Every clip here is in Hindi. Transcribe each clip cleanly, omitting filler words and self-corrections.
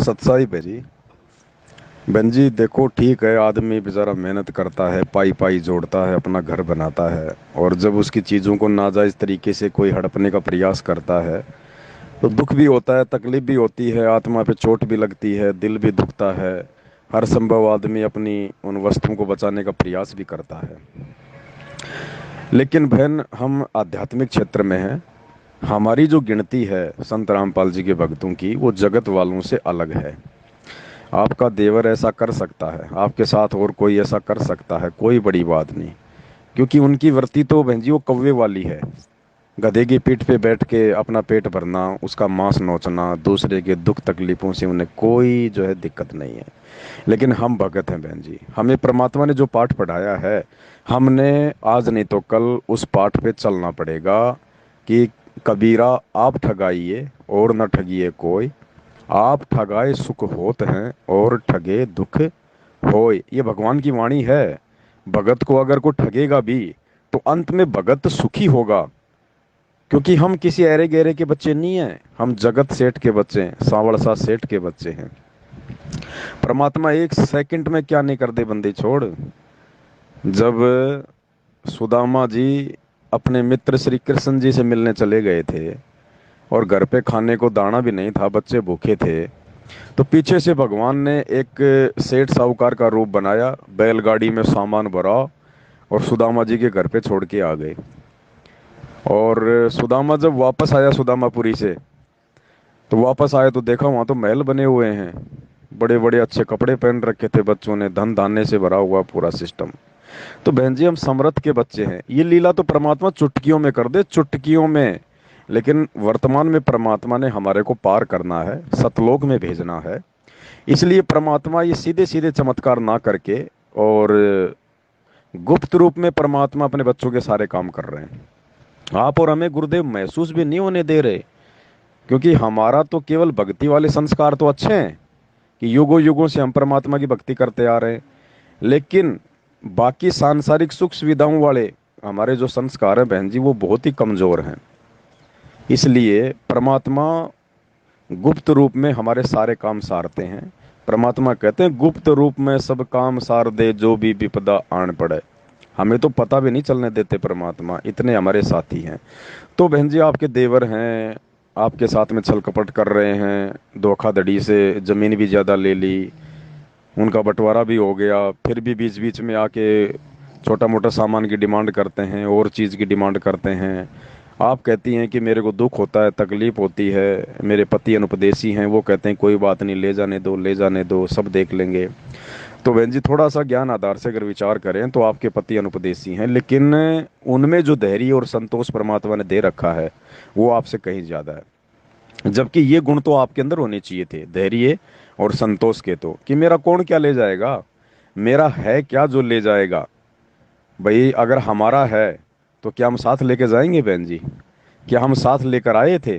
सच्चाई पे जी। बहन जी देखो, ठीक है, आदमी बेचारा मेहनत करता है, पाई पाई जोड़ता है, अपना घर बनाता है। और जब उसकी चीज़ों को नाजायज़ तरीके से कोई हड़पने का प्रयास करता है तो दुख भी होता है, तकलीफ भी होती है, आत्मा पे चोट भी लगती है, दिल भी दुखता है। हर संभव आदमी अपनी उन वस्तुओं को बचाने का प्रयास भी करता है। लेकिन बहन, हम आध्यात्मिक क्षेत्र में हैं। हमारी जो गिनती है संत रामपाल जी के भक्तों की, वो जगत वालों से अलग है। आपका देवर ऐसा कर सकता है, आपके साथ और कोई ऐसा कर सकता है, कोई बड़ी बात नहीं। क्योंकि उनकी वृत्ति तो बहन जी वो कौवे वाली है। गधे की पीठ पे बैठ के अपना पेट भरना, उसका मांस नोचना, दूसरे के दुख तकलीफों से उन्हें कोई जो है दिक्कत नहीं है। लेकिन हम भगत हैं बहन जी, हमें परमात्मा ने जो पाठ पढ़ाया है, हमने आज नहीं तो कल उस पाठ पे चलना पड़ेगा कि कबीरा आप ठगाइए और न ठगिए कोई, आप ठगाए सुख होत हैं और ठगे दुख होय। ये भगवान की वाणी है। भगत को अगर कोई ठगेगा भी तो अंत में भगत सुखी होगा। क्योंकि हम किसी ऐरे गहरे के बच्चे नहीं हैं, हम जगत सेठ के बच्चे हैं, सांवरसा सेठ के बच्चे हैं। परमात्मा एक सेकंड में क्या नहीं कर दे बंदे छोड़। जब सुदामा जी अपने मित्र श्री कृष्ण जी से मिलने चले गए थे और घर पे खाने को दाना भी नहीं था, बच्चे भूखे थे, तो पीछे से भगवान ने एक सेठ साहूकार का रूप बनाया, बैलगाड़ी में सामान भरा और सुदामा जी के घर पे छोड़ के आ गए। और सुदामा जब वापस आया सुदामापुरी से, तो वापस आए तो देखा वहां तो महल बने हुए हैं, बड़े बड़े अच्छे कपड़े पहन रखे थे बच्चों ने, धन धान्य से भरा हुआ पूरा सिस्टम। तो बहन जी हम समर्थ के बच्चे हैं, ये लीला तो परमात्मा चुटकियों में कर दे, चुटकियों में। लेकिन वर्तमान में परमात्मा ने हमारे को पार करना है, सतलोक में भेजना है। इसलिए परमात्मा ये सीधे सीधे चमत्कार ना करके और गुप्त रूप में परमात्मा अपने बच्चों के सारे काम कर रहे हैं। आप और हमें गुरुदेव महसूस भी नहीं होने दे रहे। क्योंकि हमारा तो केवल भक्ति वाले संस्कार तो अच्छे हैं कि युगों युगों से हम परमात्मा की भक्ति करते आ रहे हैं। लेकिन बाकी सांसारिक सुख सुविधाओं वाले हमारे जो संस्कार हैं बहन जी, वो बहुत ही कमजोर हैं। इसलिए परमात्मा गुप्त रूप में हमारे सारे काम सारते हैं। परमात्मा कहते हैं गुप्त रूप में सब काम सार दे जो भी विपदा आन पड़े। हमें तो पता भी नहीं चलने देते परमात्मा, इतने हमारे साथी हैं। तो बहन जी आपके देवर हैं, आपके साथ में छल कपट कर रहे हैं, धोखाधड़ी से जमीन भी ज्यादा ले ली, उनका बंटवारा भी हो गया, फिर भी बीच बीच में आके छोटा मोटा सामान की डिमांड करते हैं और चीज़ की डिमांड करते हैं। आप कहती हैं कि मेरे को दुख होता है, तकलीफ होती है, मेरे पति अनुपदेशी हैं, वो कहते हैं कोई बात नहीं, ले जाने दो, ले जाने दो, सब देख लेंगे। तो बहन जी थोड़ा सा ज्ञान आधार से अगर विचार करें तो आपके पति अनुपदेशी हैं, लेकिन उनमें जो धैर्य और संतोष परमात्मा ने दे रखा है वो आपसे कहीं ज्यादा है। जबकि ये गुण तो आपके अंदर होने चाहिए थे, धैर्य और संतोष के, तो कि मेरा कौन क्या ले जाएगा, मेरा है क्या जो ले जाएगा। भाई अगर हमारा है तो क्या हम साथ लेके जाएंगे बहन जी? क्या हम साथ लेकर आए थे?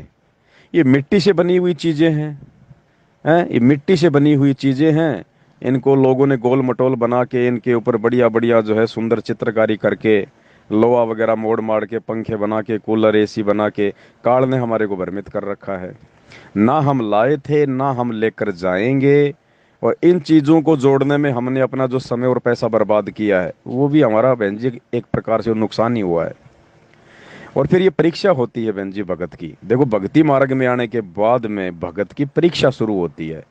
ये मिट्टी से बनी हुई चीजें हैं, ये मिट्टी से बनी हुई चीजें हैं। इनको लोगों ने गोल मटोल बना के इनके ऊपर बढ़िया बढ़िया जो है सुंदर चित्रकारी करके, लोहा वगैरह मोड़ मार के, पंखे बना के, कूलर एसी बना के काल ने हमारे को भ्रमित कर रखा है। ना हम लाए थे, ना हम लेकर जाएंगे। और इन चीजों को जोड़ने में हमने अपना जो समय और पैसा बर्बाद किया है, वो भी हमारा बहन जी एक प्रकार से नुकसान ही हुआ है। और फिर ये परीक्षा होती है बहन जी भगत की। देखो, भक्ति मार्ग में आने के बाद में भगत की परीक्षा शुरू होती है।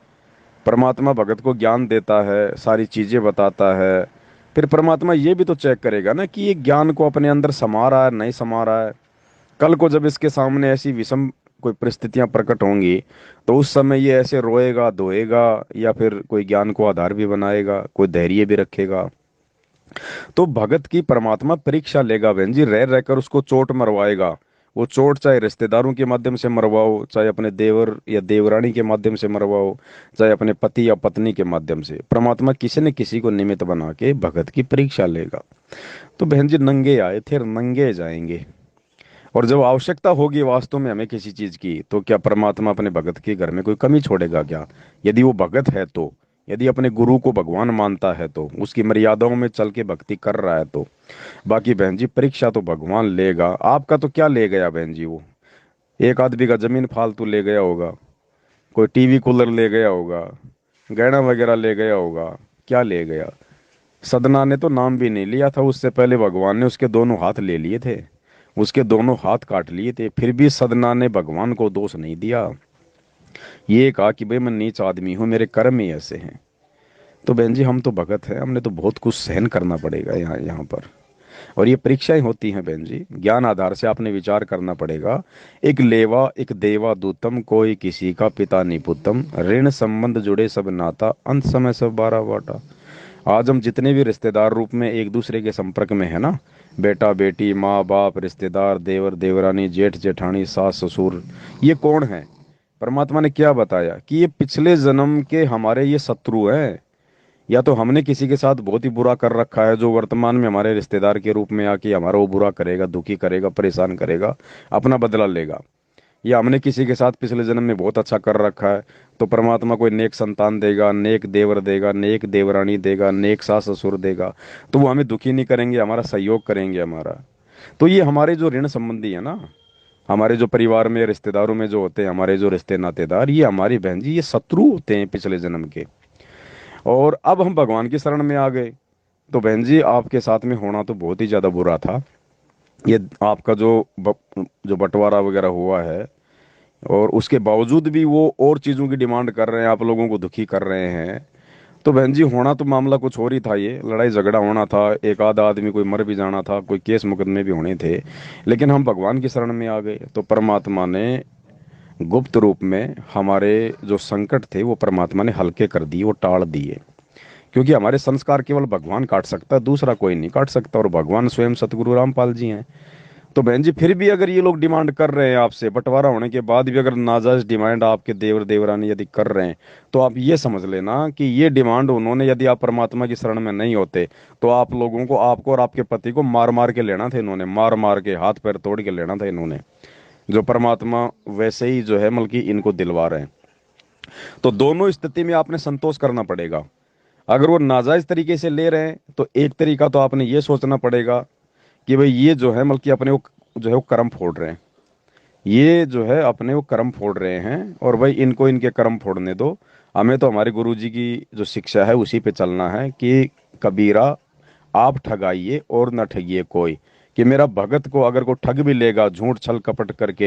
परमात्मा भगत को ज्ञान देता है, सारी चीजें बताता है। फिर परमात्मा ये भी तो चेक करेगा ना कि ये ज्ञान को अपने अंदर समा रहा है नहीं समा रहा है। कल को जब इसके सामने ऐसी विषम कोई परिस्थितियां प्रकट होंगी तो उस समय ये ऐसे रोएगा धोएगा, या फिर कोई ज्ञान को आधार भी बनाएगा, कोई धैर्य भी रखेगा। तो भगत की परमात्मा परीक्षा लेगा बहन जी, रह रहकर उसको चोट मरवाएगा। वो चोट चाहे रिश्तेदारों के माध्यम से मरवाओ, चाहे अपने देवर या देवरानी के माध्यम से मरवाओ, चाहे अपने पति या पत्नी के माध्यम से, परमात्मा किसी न किसी को निमित्त बना के भगत की परीक्षा लेगा। तो बहन जी नंगे आए थे नंगे जाएंगे। और जब आवश्यकता होगी वास्तव में हमें किसी चीज की, तो क्या परमात्मा अपने भगत के घर में कोई कमी छोड़ेगा क्या? यदि वो भगत है तो, यदि अपने गुरु को भगवान मानता है तो, उसकी मर्यादाओं में चल के भक्ति कर रहा है तो। बाकी बहन जी परीक्षा तो भगवान लेगा। आपका तो क्या ले गया बहन जी वो? एक आध बीघा जमीन फालतू ले गया होगा, कोई टीवी कूलर ले गया होगा, गहना वगैरह ले गया होगा, क्या ले गया। सदना ने तो नाम भी नहीं लिया था, उससे पहले भगवान ने उसके दोनों हाथ ले लिए थे, उसके दोनों हाथ काट लिए थे, फिर भी सदना ने भगवान को दोष नहीं दिया। ये कहा कि भाई मैं नीच आदमी हूं, मेरे कर्म ही ऐसे हैं। तो बहन जी हम तो भगत हैं, हमने तो बहुत कुछ सहन करना पड़ेगा यहाँ यहाँ पर। और ये परीक्षाएं होती हैं बहन जी, ज्ञान आधार से आपने विचार करना पड़ेगा। एक लेवा एक देवा दूतम, कोई किसी का पिता निपुतम, ऋण संबंध जुड़े सब नाता, अंत समय सब बारह बाटा। आज हम जितने भी रिश्तेदार रूप में एक दूसरे के संपर्क में है ना, बेटा बेटी, माँ बाप, रिश्तेदार, देवर देवरानी, जेठ जेठानी, सास ससुर, ये कौन है? परमात्मा ने क्या बताया कि ये पिछले जन्म के हमारे ये शत्रु हैं। या तो हमने किसी के साथ बहुत ही बुरा कर रखा है, जो वर्तमान में हमारे रिश्तेदार के रूप में आके हमारा वो बुरा करेगा, दुखी करेगा, परेशान करेगा, अपना बदला लेगा। या हमने किसी के साथ पिछले जन्म में बहुत अच्छा कर रखा है, तो परमात्मा कोई नेक संतान देगा, नेक देवर देगा, नेक देवरानी देगा, नेक सास ससुर देगा, तो वो हमें दुखी नहीं करेंगे, हमारा सहयोग करेंगे हमारा। तो ये हमारे जो ऋण संबंधी है ना, हमारे जो परिवार में रिश्तेदारों में जो होते हैं, हमारे जो रिश्ते नातेदार, ये हमारी बहन जी ये शत्रु होते हैं पिछले जन्म के। और अब हम भगवान की शरण में आ गए। तो बहन जी आपके साथ में होना तो बहुत ही ज्यादा बुरा था। ये आपका जो बंटवारा वगैरह हुआ है, और उसके बावजूद भी वो और चीजों की डिमांड कर रहे हैं, आप लोगों को दुखी कर रहे हैं। तो बहन जी होना तो मामला कुछ और ही था, ये लड़ाई झगड़ा होना था, एक आधा आदमी कोई मर भी जाना था, कोई केस मुकदमे भी होने थे। लेकिन हम भगवान की शरण में आ गए, तो परमात्मा ने गुप्त रूप में हमारे जो संकट थे वो परमात्मा ने हल्के कर दिए, वो टाल दिए। क्योंकि हमारे संस्कार केवल भगवान काट सकता है, दूसरा कोई नहीं काट सकता, और भगवान स्वयं सतगुरु रामपाल जी हैं। तो बहन जी फिर भी अगर ये लोग डिमांड कर रहे हैं आपसे, बंटवारा होने के बाद भी अगर नाजायज डिमांड आपके देवर देवरानी यदि कर रहे हैं, तो आप ये समझ लेना कि ये डिमांड उन्होंने, यदि आप परमात्मा की शरण में नहीं होते, तो आप लोगों को, आपको और आपके पति को मार मार के लेना था इन्होंने, मार मार के हाथ पैर तोड़ के लेना था इन्होंने। जो परमात्मा वैसे ही जो है बल्कि इनको दिलवा रहे हैं। तो दोनों स्थिति में आपने संतोष करना पड़ेगा। अगर वो नाजायज तरीके से ले रहे हैं, तो एक तरीका तो आपने ये सोचना पड़ेगा कि भाई ये जो है बल्कि अपने वो जो है वो कर्म फोड़ रहे हैं, ये जो है अपने वो कर्म फोड़ रहे हैं, और भाई इनको इनके कर्म फोड़ने दो। हमें तो हमारे गुरु जी की जो शिक्षा है उसी पे चलना है कि कबीरा आप ठगाइए और न ठगिए कोई। कि मेरा भगत को अगर कोई ठग भी लेगा झूठ छल कपट करके,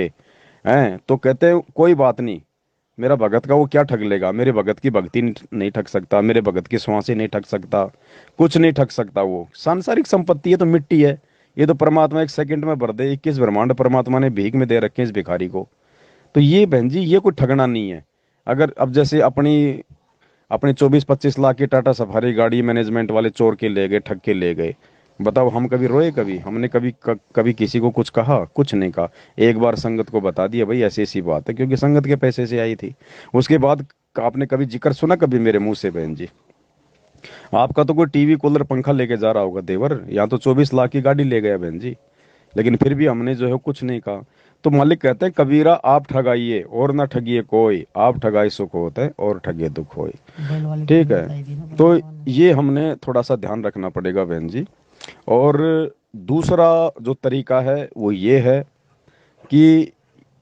हैं, तो कहते हैं कोई बात नहीं, मेरा भगत का वो क्या ठग लेगा, मेरे भगत की भक्ति नहीं ठग सकता, मेरे भगत की श्वासें नहीं ठग सकता, कुछ नहीं ठग सकता। वो सांसारिक संपत्ति है तो मिट्टी है, ये तो परमात्मा एक सेकंड में भर दे। 21 ब्रह्मांड परमात्मा ने भीख में दे रखे हैं इस भिखारी को। तो ये बहन जी ये कोई ठगना नहीं है। अगर अब जैसे अपनी अपनी 24-25 लाख की टाटा सफारी गाड़ी मैनेजमेंट वाले चोर के ले गए, ठग के ले गए, बताओ हम कभी रोए? कभी हमने कभी किसी को कुछ कहा? कुछ नहीं कहा। एक बार संगत को बता दिया भाई ऐसी ऐसी बात है, क्योंकि संगत के पैसे से आई थी। उसके बाद आपने कभी जिक्र सुना कभी मेरे मुंह से बहन जी? आपका तो कोई टीवी कूलर पंखा लेके जा रहा होगा देवर, या तो 24 लाख की गाड़ी ले गया बहन जी, लेकिन फिर भी हमने जो है कुछ नहीं कहा। तो मालिक कहते हैं कबीरा आप ठगाइए और ना ठगिए कोई, आप ठगाई सुख होता है और ठगे दुख होए। ठीक है, तो ये हमने थोड़ा सा ध्यान रखना पड़ेगा बहन जी। और दूसरा जो तरीका है वो ये है कि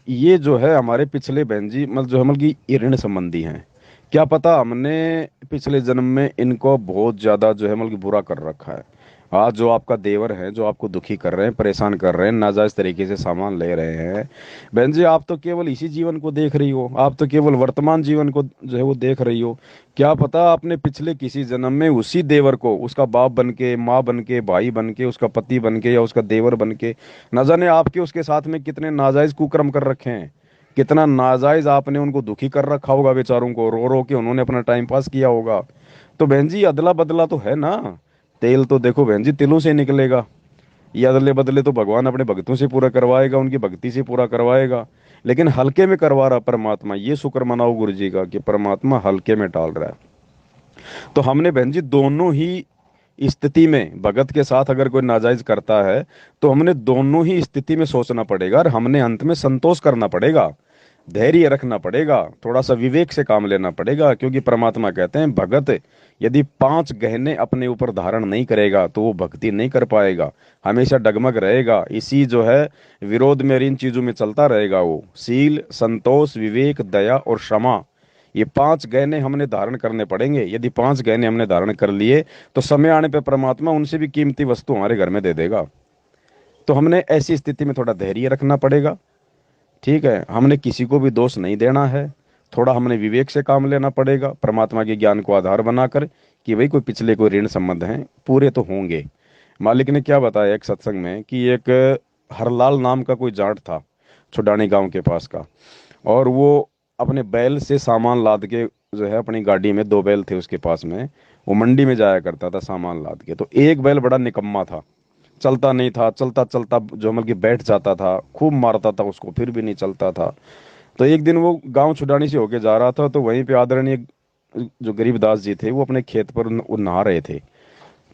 ये जो है हमारे पिछले बहन जी मतलब जो है मतलब कि ये ऋण संबंधी हैं। क्या पता हमने पिछले जन्म में इनको बहुत ज्यादा जो है मतलब कि बुरा कर रखा है। आज जो आपका देवर है, जो आपको दुखी कर रहे हैं, परेशान कर रहे हैं, नाजायज तरीके से सामान ले रहे हैं, बहन जी आप तो केवल इसी जीवन को देख रही हो, आप तो केवल वर्तमान जीवन को जो है वो देख रही हो। क्या पता आपने पिछले किसी जन्म में उसी देवर को उसका बाप बन के, माँ बन के, भाई बन के, उसका पति बन के, या उसका देवर बन के, न जाने आपके उसके साथ में कितने नाजायज कुकर्म कर रखे हैं, कितना नाजायज आपने उनको दुखी कर रखा होगा, बेचारों को रो रो के उन्होंने अपना टाइम पास किया होगा। तो बहन जी अदला बदला तो है ना। तेल तो देखो बहन जी तिलों से निकलेगा। ये अदले बदले तो भगवान अपने भक्तों से पूरा करवाएगा, उनकी भक्ति से पूरा करवाएगा। लेकिन हल्के में करवा रहा परमात्मा, ये शुक्र मनाओ गुरु जी का कि परमात्मा हल्के में टाल रहा है। तो हमने बहन जी दोनों ही स्थिति में, भगत के साथ अगर कोई नाजायज करता है, तो हमने दोनों ही स्थिति में सोचना पड़ेगा, और हमने अंत में संतोष करना पड़ेगा, धैर्य रखना पड़ेगा, थोड़ा सा विवेक से काम लेना पड़ेगा। क्योंकि परमात्मा कहते हैं भगत यदि 5 गहने अपने ऊपर धारण नहीं करेगा तो वो भक्ति नहीं कर पाएगा, हमेशा डगमग रहेगा, इसी जो है विरोध में, इन चीजों में चलता रहेगा। वो सील, संतोष, विवेक, दया और क्षमा, ये 5 गहने हमने धारण करने पड़ेंगे। यदि 5 गहने हमने धारण कर लिए तो समय आने पे परमात्मा उनसे भी कीमती वस्तु हमारे घर में दे देगा। तो हमने ऐसी स्थिति में थोड़ा धैर्य रखना पड़ेगा। ठीक है, हमने किसी को भी दोष नहीं देना है। थोड़ा हमने विवेक से काम लेना पड़ेगा, परमात्मा के ज्ञान को आधार बनाकर, कि भाई कोई पिछले कोई ऋण संबंध हैं, पूरे तो होंगे। मालिक ने क्या बताया एक सत्संग में कि एक हरलाल नाम का कोई जाट था, छुडानी गांव के पास का। और वो अपने बैल से सामान लाद के, जो है अपनी गाड़ी में 2 बैल थे उसके पास में, वो मंडी में जाया करता था सामान लाद के। तो एक बैल बड़ा निकम्मा था, चलता नहीं था, चलता चलता जो मतलब कि बैठ जाता था, खूब मारता था उसको, फिर भी नहीं चलता था। तो एक दिन वो गांव छुडानी से होके जा रहा था, तो वहीं पे आदरणीय जो गरीबदास जी थे वो अपने खेत पर वो नहा रहे थे।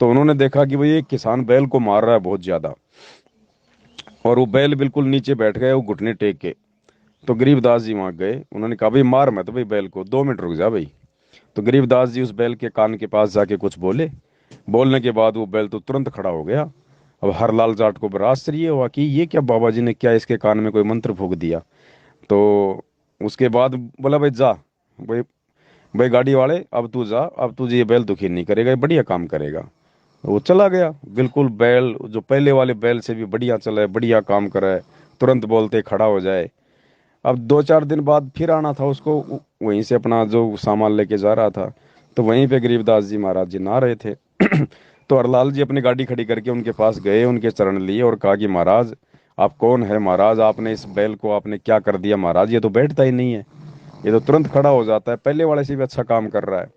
तो उन्होंने देखा कि भाई ये किसान बैल को मार रहा है बहुत ज्यादा, और वो बैल बिल्कुल नीचे बैठ गए, वो घुटने टेक के। तो गरीबदास जी वहां गए, उन्होंने कहा भाई मार मत भाई बैल को, 2 मिनट रुक जा भाई। तो गरीबदास जी उस बैल के कान के पास जाके कुछ बोले। बोलने के बाद वो बैल तो तुरंत खड़ा हो गया। अब हरलाल जाट को बड़ा आश्चर्य हुआ कि ये क्या, बाबा जी ने क्या इसके कान में कोई मंत्र फूंक दिया। तो उसके बाद बोला भाई जा, भाई भाई गाड़ी वाले अब तू जा, अब तुझे ये बैल दुखी नहीं करेगा, ये बढ़िया काम करेगा। वो चला गया, बिल्कुल बैल जो पहले वाले बैल से भी बढ़िया चला है, बढ़िया काम करे, तुरंत बोलते खड़ा हो जाए। अब 2-4 दिन बाद फिर आना था उसको, वहीं से अपना जो सामान लेके जा रहा था। तो वहीं पे गरीबदास जी महाराज जी नहा रहे थे। तो हरलाल जी अपनी गाड़ी खड़ी करके उनके पास गए, उनके चरण लिए और कहा कि महाराज आप कौन है महाराज, आपने इस बैल को आपने क्या कर दिया महाराज, ये तो बैठता ही नहीं है, ये तो तुरंत खड़ा हो जाता है, पहले वाले से भी अच्छा काम कर रहा है।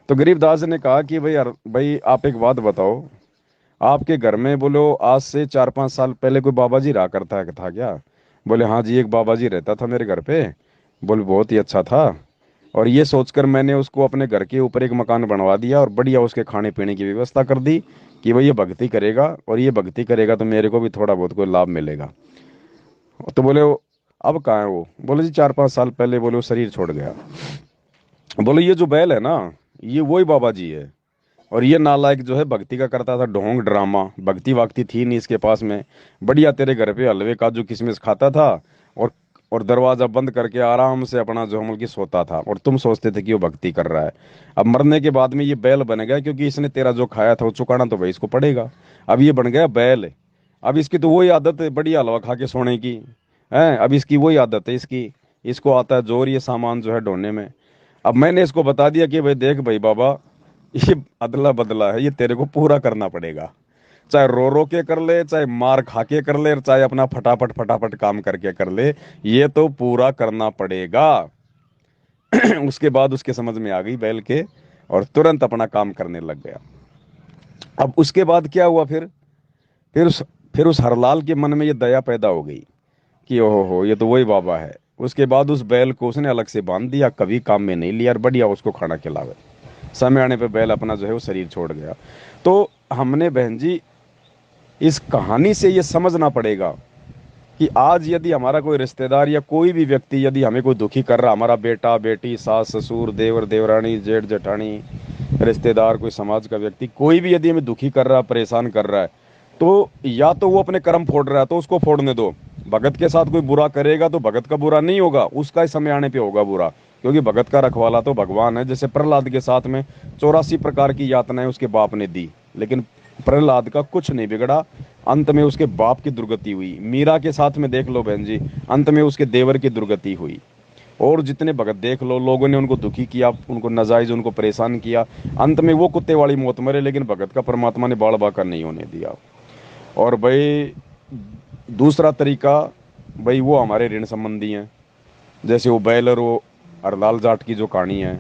तो गरीबदास ने कहा कि भाई भाई आप एक बात बताओ, आपके घर में बोलो आज से 4-5 साल पहले कोई बाबा जी रहा करता है था क्या? बोले हाँ जी, एक बाबा जी रहता था मेरे घर पे। बोले बहुत ही अच्छा था, और ये सोचकर मैंने उसको अपने घर के ऊपर एक मकान बनवा दिया और बढ़िया उसके खाने पीने की व्यवस्था कर दी कि भाई ये भक्ति करेगा, और ये भक्ति करेगा तो मेरे को भी थोड़ा बहुत कोई लाभ मिलेगा। तो बोले अब कहाँ है वो? बोले जी 4-5 साल पहले बोले वो शरीर छोड़ गया। बोले ये जो बैल है ना, ये वही बाबा जी है। और ये नालायक जो है भक्ति का करता था, ढोंग ड्रामा, भक्ति वक्ति थी नहीं इसके पास में। बढ़िया तेरे घर पे हलवे काजू किशमिश खाता था, और और दरवाजा बंद करके आराम से अपना जो हम की सोता था, और तुम सोचते थे कि वो भक्ति कर रहा है। अब मरने के बाद में ये बैल बन गया, क्योंकि इसने तेरा जो खाया था वो चुकाना तो भाई इसको पड़ेगा। अब ये बन गया बैल। अब इसकी तो वही आदत है बढ़िया हलवा खा के सोने की है, अब इसकी वही आदत है इसकी, इसको आता है जोर ये सामान जो है ढोने में। अब मैंने इसको बता दिया कि भाई देख भाई बाबा, ये अदला बदला है, ये तेरे को पूरा करना पड़ेगा, चाहे रो रो के कर ले, चाहे मार खा के कर ले, चाहे अपना फटाफट फटाफट काम करके कर ले, ये तो पूरा करना पड़ेगा। उसके बाद उसके समझ में आ गई बैल के, और तुरंत अपना काम करने लग गया। अब उसके बाद क्या हुआ फिर उस फिर उस हरलाल के मन में ये दया पैदा हो गई कि ओहो हो, ये तो वही बाबा है। उसके बाद उस बैल को उसने अलग से बांध दिया, कभी काम में नहीं लिया, और बढ़िया उसको खाना खिलावे। समय आने पे बैल अपना जो है वो शरीर छोड़ गया। तो हमने बहन जी इस कहानी से ये समझना पड़ेगा कि आज यदि हमारा कोई रिश्तेदार या कोई भी व्यक्ति यदि हमें कोई दुखी कर रहा, हमारा बेटा बेटी सास ससुर देवर देवरानी जेठ जेठानी, रिश्तेदार कोई समाज का व्यक्ति कोई भी यदि हमें दुखी कर रहा है, परेशान कर रहा है, तो या तो वो अपने कर्म फोड़ रहा है तो उसको फोड़ने दो। भगत के साथ कोई बुरा करेगा तो भगत का बुरा नहीं होगा, उसका ही समय आने पे होगा बुरा, क्योंकि भगत का रखवाला तो भगवान है। जैसे प्रहलाद के साथ में 84 प्रकार की यातनाएं उसके बाप ने दी, लेकिन प्रहलाद का कुछ नहीं बिगड़ा, अंत में उसके बाप की दुर्गति हुई। मीरा के साथ में देख लो बहन जी, अंत में उसके देवर की दुर्गति हुई। और जितने भगत देख लो, लोगों ने उनको दुखी किया, उनको नाजायज उनको परेशान किया, अंत में वो कुत्ते वाली मौत मरे, लेकिन भगत का परमात्मा ने बाल बाका नहीं होने दिया। और भाई दूसरा तरीका, भाई वो हमारे ऋण संबंधी हैं, जैसे वो बैल और वो हरलाल जाट की जो कहानी है,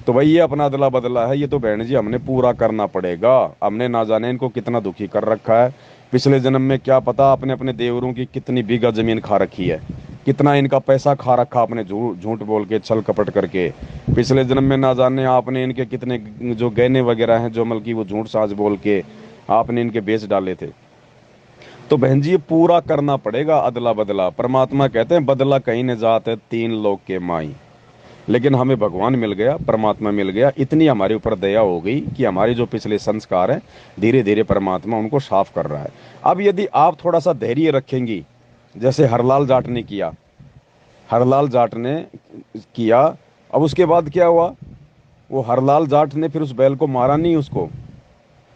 तो भाई ये अपना अदला बदला है, ये तो बहन जी हमने पूरा करना पड़ेगा। हमने ना जाने इनको कितना दुखी कर रखा है, पिछले जन्म में क्या पता आपने अपने देवरों की कितनी बीघा जमीन खा रखी है, कितना इनका पैसा खा रखा आपने झूठ बोल के छल कपट करके। पिछले जन्म में ना जाने आपने इनके कितने जो गहने वगैरह हैं जो मतलब की वो झूठ साज बोल के आपने इनके बेच डाले थे। तो बहन जी ये पूरा करना पड़ेगा अदला बदला। परमात्मा कहते हैं बदला कहीं न जात है 3 लोक के माई। लेकिन हमें भगवान मिल गया, परमात्मा मिल गया, इतनी हमारे ऊपर दया हो गई कि हमारे जो पिछले संस्कार हैं धीरे धीरे परमात्मा उनको साफ कर रहा है। अब यदि आप थोड़ा सा धैर्य रखेंगी, जैसे हरलाल जाट ने किया, हरलाल जाट ने किया अब उसके बाद क्या हुआ, वो हरलाल जाट ने फिर उस बैल को मारा नहीं उसको।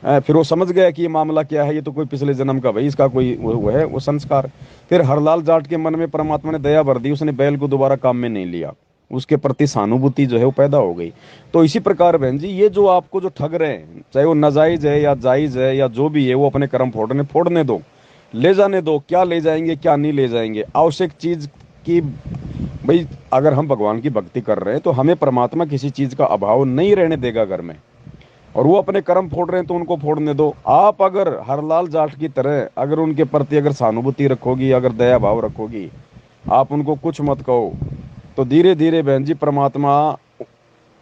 फिर वो समझ गया कि ये मामला क्या है, ये तो कोई पिछले जन्म का भाई इसका कोई वो है वो संस्कार। फिर हरलाल जाट के मन में परमात्मा ने दया भर दी, उसने बैल को दोबारा काम में नहीं लिया, उसके प्रति सहानुभूति जो है वो पैदा हो गई। तो इसी प्रकार बहन जी, ये जो आपको जो ठग रहे हैं, चाहे वो नाजायज है या जायज है या जो भी है, वो अपने कर्म फोड़ने दो, ले जाने दो। क्या ले जाएंगे क्या नहीं ले जाएंगे, आवश्यक चीज की भाई, अगर हम भगवान की भक्ति कर रहे हैं तो हमें परमात्मा किसी चीज का अभाव नहीं रहने देगा घर में। और वो अपने कर्म फोड़ रहे हैं तो उनको फोड़ने दो। आप अगर हरलाल जाट की तरह अगर उनके प्रति अगर सहानुभूति रखोगी, अगर दया भाव रखोगी, आप उनको कुछ मत कहो, तो धीरे धीरे बहन जी परमात्मा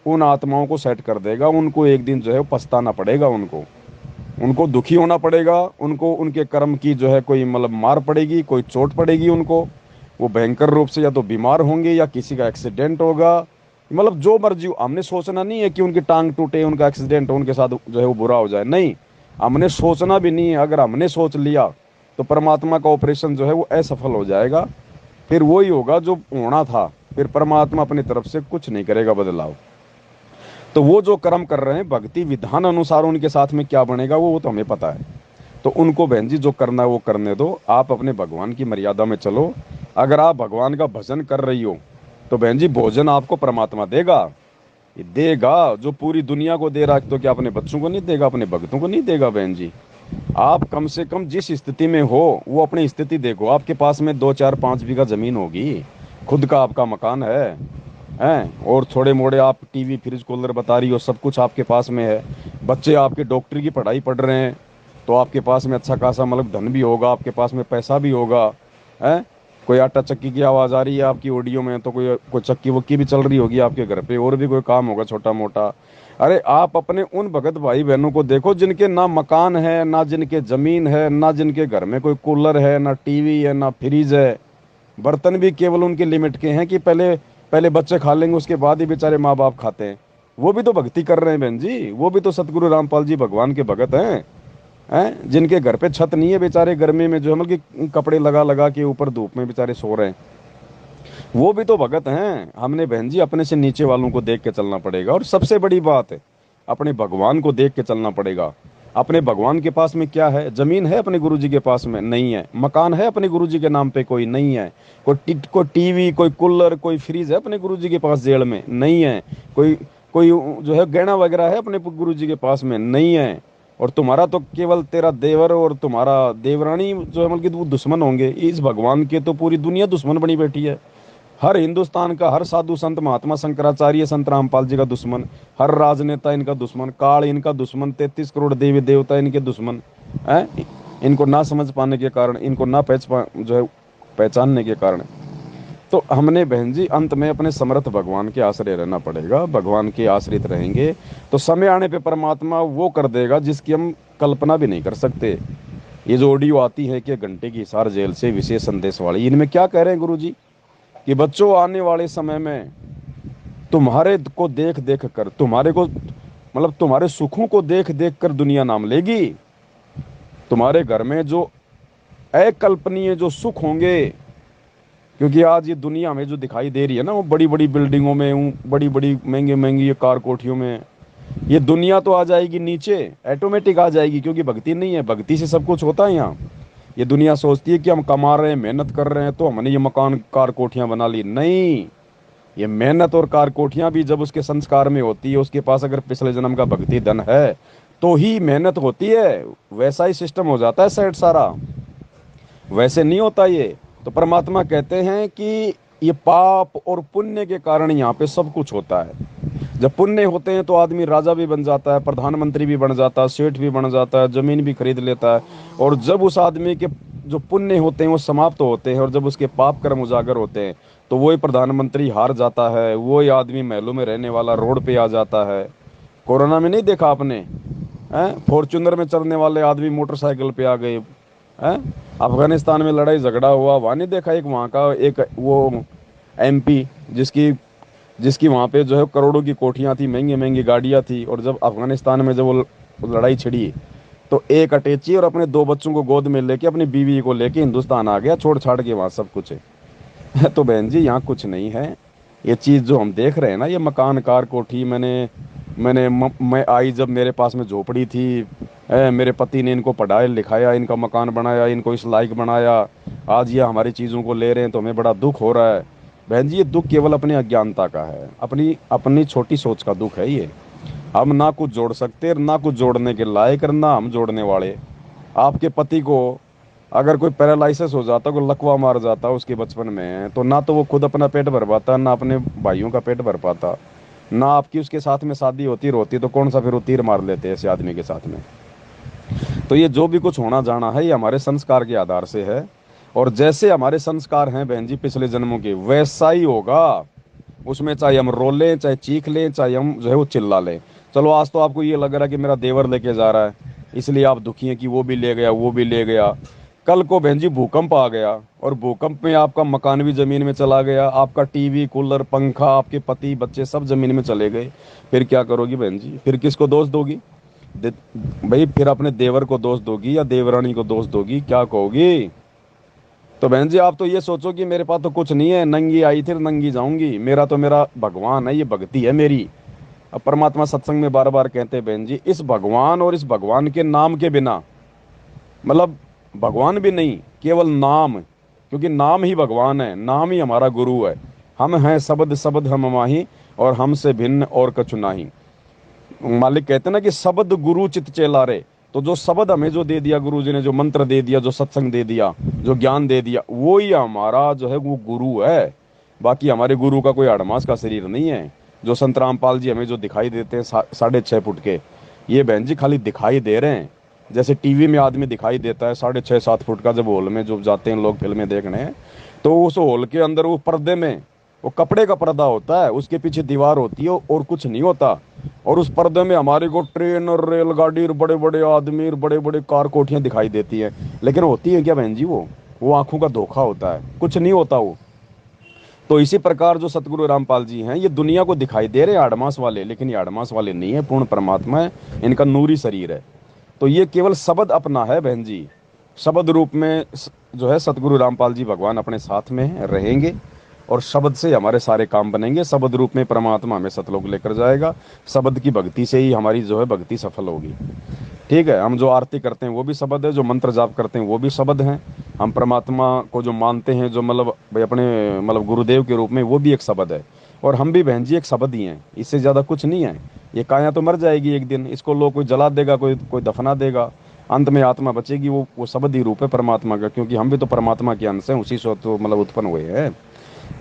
उन आत्माओं को सेट कर देगा। उनको एक दिन जो है पछताना पड़ेगा, उनको उनको दुखी होना पड़ेगा, उनको उनके कर्म की जो है कोई मतलब मार पड़ेगी, कोई चोट पड़ेगी उनको। वो भयंकर रूप से या तो बीमार होंगे या किसी का एक्सीडेंट होगा, मतलब जो मर्जी हो। हमने सोचना नहीं है कि उनकी टांग टूटे, उनका एक्सीडेंट हो, उनके साथ जो है वो बुरा हो जाए, नहीं, हमने सोचना भी नहीं है। अगर हमने सोच लिया तो परमात्मा का ऑपरेशन जो है वो असफल हो जाएगा। फिर वही होगा जो होना था, फिर परमात्मा अपनी तरफ से कुछ नहीं करेगा बदलाव। तो वो जो कर्म कर रहे हैं भक्ति विधान अनुसार उनके साथ में क्या बनेगा वो तो हमें पता है। तो उनको बहन जी जो करना है वो करने दो, आप अपने भगवान की मर्यादा में चलो। अगर आप भगवान का भजन कर रही हो तो बहन जी भोजन आपको परमात्मा देगा, ये देगा जो पूरी दुनिया को दे रहा है, तो क्या अपने बच्चों को नहीं देगा, अपने भक्तों को नहीं देगा बहन जी। आप कम से कम जिस स्थिति में हो वो अपनी स्थिति देखो। आपके पास में 2 4 5 बीघा जमीन होगी, खुद का आपका मकान है, और थोड़े मोड़े आप टीवी फ्रिज कूलर बता रही हो, सब कुछ आपके पास में है। बच्चे आपके डॉक्टर की पढ़ाई पढ़ रहे हैं, तो आपके पास में अच्छा खासा मतलब धन भी होगा, आपके पास में पैसा भी होगा, है। कोई आटा चक्की की आवाज़ आ रही है आपकी ऑडियो में, तो कोई कोई चक्की वक्की भी चल रही होगी आपके घर पे, और भी कोई काम होगा छोटा मोटा। अरे आप अपने उन भगत भाई बहनों को देखो जिनके ना मकान है, ना जिनके जमीन है, ना जिनके घर में कोई कूलर है, ना टीवी है, ना फ्रिज है। बर्तन भी केवल उनके लिमिट के हैं कि पहले पहले बच्चे खा लेंगे, उसके बाद ही बेचारे माँ बाप खाते हैं। वो भी तो भक्ति कर रहे हैं बहन जी, वो भी तो सतगुरु रामपाल जी भगवान के भगत हैं, जिनके घर पे छत नहीं है, बेचारे गर्मी में जो है मतलब कि कपड़े लगा लगा के ऊपर धूप में बेचारे सो रहे हैं। वो भी तो भगत हैं। हमने बहन जी अपने से नीचे वालों को देख के चलना पड़ेगा, और सबसे बड़ी बात है अपने भगवान को देख के चलना पड़ेगा। अपने भगवान के पास में क्या है, जमीन है अपने गुरुजी के पास में नहीं है, मकान है अपने गुरुजी के नाम पे कोई नहीं है, कोई टीवी कोई कूलर कोई फ्रिज है अपने गुरुजी के पास जेल में नहीं है, कोई कोई जो है गहना वगैरह है अपने गुरुजी के पास में नहीं है। और तुम्हारा तो केवल तेरा देवर और तुम्हारा देवरानी जो है मतलब कि वो दुश्मन होंगे, इस भगवान के तो पूरी दुनिया दुश्मन बनी बैठी है। हर हिंदुस्तान का हर साधु संत महात्मा शंकराचार्य संत रामपाल जी का दुश्मन, हर राजनेता इनका दुश्मन, काल इनका दुश्मन, 33 करोड़ देवी देवता इनके दुश्मन है। इनको ना समझ पाने के कारण, इनको ना जो है पहचानने के कारण। तो हमने बहन जी अंत में अपने समर्थ भगवान के आश्रय रहना पड़ेगा। भगवान के आश्रित रहेंगे तो समय आने पे परमात्मा वो कर देगा जिसकी हम कल्पना भी नहीं कर सकते। ये जो ऑडियो आती है कि घंटे की हिसार जेल से विशेष संदेश वाली, इनमें क्या कह रहे हैं गुरु जी कि बच्चों आने वाले समय में तुम्हारे को देख देख कर, तुम्हारे को मतलब तुम्हारे सुखों को देख देख कर दुनिया नाम लेगी। तुम्हारे घर में जो अकल्पनीय जो सुख होंगे, क्योंकि आज ये दुनिया में जो दिखाई दे रही है ना, वो बड़ी बड़ी बिल्डिंगों में, बड़ी बड़ी महंगी महंगी ये कार कोठियों में, ये दुनिया तो आ जाएगी नीचे, ऑटोमेटिक आ जाएगी, क्योंकि भक्ति नहीं है। भक्ति से सब कुछ होता है यहाँ। ये दुनिया सोचती है कि हम कमा रहे हैं, मेहनत कर रहे हैं, तो हमने ये मकान कार कोठियां बना ली। नहीं, ये मेहनत और कार कोठियां भी जब उसके संस्कार में होती है, उसके पास अगर पिछले जन्म का भक्ति धन है तो ही मेहनत होती है। वैसा ही सिस्टम हो जाता है सेट सारा, वैसे नहीं होता ये। तो परमात्मा कहते हैं कि ये पाप और पुण्य के कारण यहाँ पे सब कुछ होता है। जब पुण्य होते हैं तो आदमी राजा भी बन जाता है, प्रधानमंत्री भी बन जाता है, सेठ भी बन जाता है, जमीन भी खरीद लेता है। और जब उस आदमी के जो पुण्य होते हैं वो समाप्त होते हैं, और जब उसके पाप कर्म उजागर होते हैं, तो वही प्रधानमंत्री हार जाता है, वही आदमी महलों में रहने वाला रोड पे आ जाता है। कोरोना में नहीं देखा आपने, फॉर्च्यूनर में चलने वाले आदमी मोटरसाइकिल पे आ गए हैं। अफगानिस्तान में लड़ाई झगड़ा हुआ, वहाँ नहीं देखा एक वहाँ का एक वो एमपी जिसकी जिसकी वहाँ पे जो है करोड़ों की कोठियाँ थी, महंगी महंगी गाड़ियाँ थी, और जब अफगानिस्तान में जब वो लड़ाई छिड़ी तो एक अटैची और अपने 2 बच्चों को गोद में लेके अपनी बीवी को लेके हिंदुस्तान आ गया, छोड़ छाड़ के वहाँ सब कुछ है। तो बहन जी यहाँ कुछ नहीं है, ये चीज़ जो हम देख रहे हैं ना, ये मकान कार कोठी, मैं आई जब मेरे पास में झोपड़ी थी, मेरे पति ने इनको पढ़ाया लिखाया, इनका मकान बनाया, इनको इस लायक बनाया, आज ये हमारी चीज़ों को ले रहे हैं तो हमें बड़ा दुख हो रहा है। बहन जी, ये दुख केवल अपनी अज्ञानता का है, अपनी अपनी छोटी सोच का दुख है ये। हम ना कुछ जोड़ सकते, ना कुछ जोड़ने के लायक, ना हम जोड़ने वाले। आपके पति को अगर कोई पैरालिसिस हो जाता, कोई लकवा मार जाता उसके बचपन में, तो ना तो वो खुद अपना पेट भर पाता, ना अपने भाइयों का पेट भर पाता, ना आपकी उसके साथ में शादी होती रोती, तो कौन सा फिर वो तीर मार लेते ऐसे आदमी के साथ में। तो ये जो भी कुछ होना जाना है, ये हमारे संस्कार के आधार से है। और जैसे हमारे संस्कार हैं बहन जी पिछले जन्मों के, वैसा ही होगा। उसमें चाहे हम रो लें, चाहे चीख लें, चाहे हम जो है वो चिल्ला लें। चलो आज तो आपको ये लग रहा है कि मेरा देवर लेके जा रहा है, इसलिए आप दुखी हैं कि वो भी ले गया, वो भी ले गया। कल को बहन जी भूकंप आ गया, और भूकंप में आपका मकान भी जमीन में चला गया, आपका टीवी कूलर पंखा, आपके पति बच्चे सब जमीन में चले गए, फिर क्या करोगी बहन जी? फिर किसको दोष दोगी? दे, भाई फिर अपने देवर को दोष दोगी या देवरानी को दोष दोगी? क्या कहोगी? तो बहन जी आप तो ये सोचो कि मेरे पास तो कुछ नहीं है, नंगी आई थी नंगी जाऊंगी, मेरा तो मेरा भगवान है, ये भक्ति है मेरी। अब परमात्मा सत्संग में बार बार कहते हैं बहन जी, इस भगवान और इस भगवान के नाम के बिना, मतलब भगवान भी नहीं, केवल नाम, क्योंकि नाम ही भगवान है, नाम ही हमारा गुरु है। हम हैं शब्द शब्द हम माही, और हमसे भिन्न और कछु नाही। मालिक कहते हैं ना कि शब्द गुरु चित चेला रे। तो जो शब्द हमें जो दे दिया गुरु जी ने, जो मंत्र दे दिया, जो सत्संग दे दिया, जो ज्ञान दे दिया, वो ही हमारा जो है वो गुरु है। बाकी हमारे गुरु का कोई अड़मास का शरीर नहीं है। जो संत रामपाल जी हमें जो दिखाई देते हैं 6.5 फुट के, ये बहन जी खाली दिखाई दे रहे हैं। जैसे टीवी में आदमी दिखाई देता है 6.5 7 फुट का, जब हॉल में जो जाते हैं लोग फिल्में देखने, तो उस हॉल के अंदर वो पर्दे में वो कपड़े का पर्दा होता है, उसके पीछे दीवार होती है और कुछ नहीं होता। और उस पर्दे में हमारे को ट्रेन और रेलगाड़ी और बड़े बड़े आदमी और बड़े बड़े कार कोठियां दिखाई देती है, लेकिन होती है क्या बहन जी? वो आंखों का धोखा होता है, कुछ नहीं होता वो। तो इसी प्रकार जो सतगुरु रामपाल जी हैं, ये दुनिया को दिखाई दे रहे हैं आड़मास वाले, लेकिन ये आड़मास वाले नहीं है, पूर्ण परमात्मा है, इनका नूरी शरीर है। तो ये केवल शब्द अपना है बहन जी। शब्द रूप में जो है सतगुरु रामपाल जी भगवान अपने साथ में रहेंगे, और शब्द से हमारे सारे काम बनेंगे। शब्द रूप में परमात्मा हमें सतलोक लेकर जाएगा। शब्द की भक्ति से ही हमारी जो है भक्ति सफल होगी। ठीक है, हम जो आरती करते हैं वो भी शब्द है, जो मंत्र जाप करते हैं वो भी शब्द हैं। हम परमात्मा को जो मानते हैं, जो मतलब भाई अपने मतलब गुरुदेव के रूप में, वो भी एक शब्द है। और हम भी बहन जी एक शब्द ही हैं, इससे ज़्यादा कुछ नहीं है। ये काया तो मर जाएगी एक दिन, इसको लोग कोई जला देगा, कोई कोई दफना देगा, अंत में आत्मा बचेगी, वो शब्द ही रूप है परमात्मा का, क्योंकि हम भी तो परमात्मा के अंश हैं, उसी से तो मतलब उत्पन्न हुए हैं।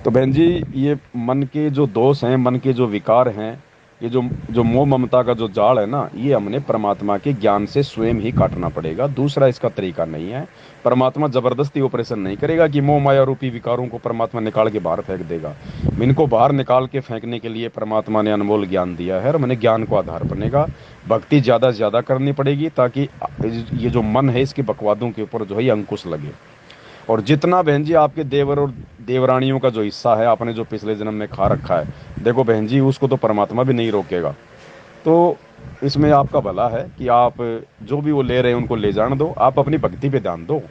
तो बहन जी, ये मन के जो दोष हैं, मन के जो विकार हैं, ये जो जो मोह ममता का जो जाल है ना, ये हमने परमात्मा के ज्ञान से स्वयं ही काटना पड़ेगा। दूसरा इसका तरीका नहीं है। परमात्मा जबरदस्ती ऑपरेशन नहीं करेगा कि मोह माया रूपी विकारों को परमात्मा निकाल के बाहर फेंक देगा। इनको बाहर निकाल के फेंकने के लिए परमात्मा ने अनमोल ज्ञान दिया है, और मैंने ज्ञान को आधार बनेगा। भक्ति ज़्यादा से ज़्यादा करनी पड़ेगी, ताकि ये जो मन है इसके बकवादों के ऊपर जो है ये अंकुश लगे। और जितना बहन जी आपके देवर और देवरानियों का जो हिस्सा है, आपने जो पिछले जन्म में खा रखा है, देखो बहन जी उसको तो परमात्मा भी नहीं रोकेगा। तो इसमें आपका भला है कि आप जो भी वो ले रहे हैं उनको ले जाने दो, आप अपनी भक्ति पे ध्यान दो,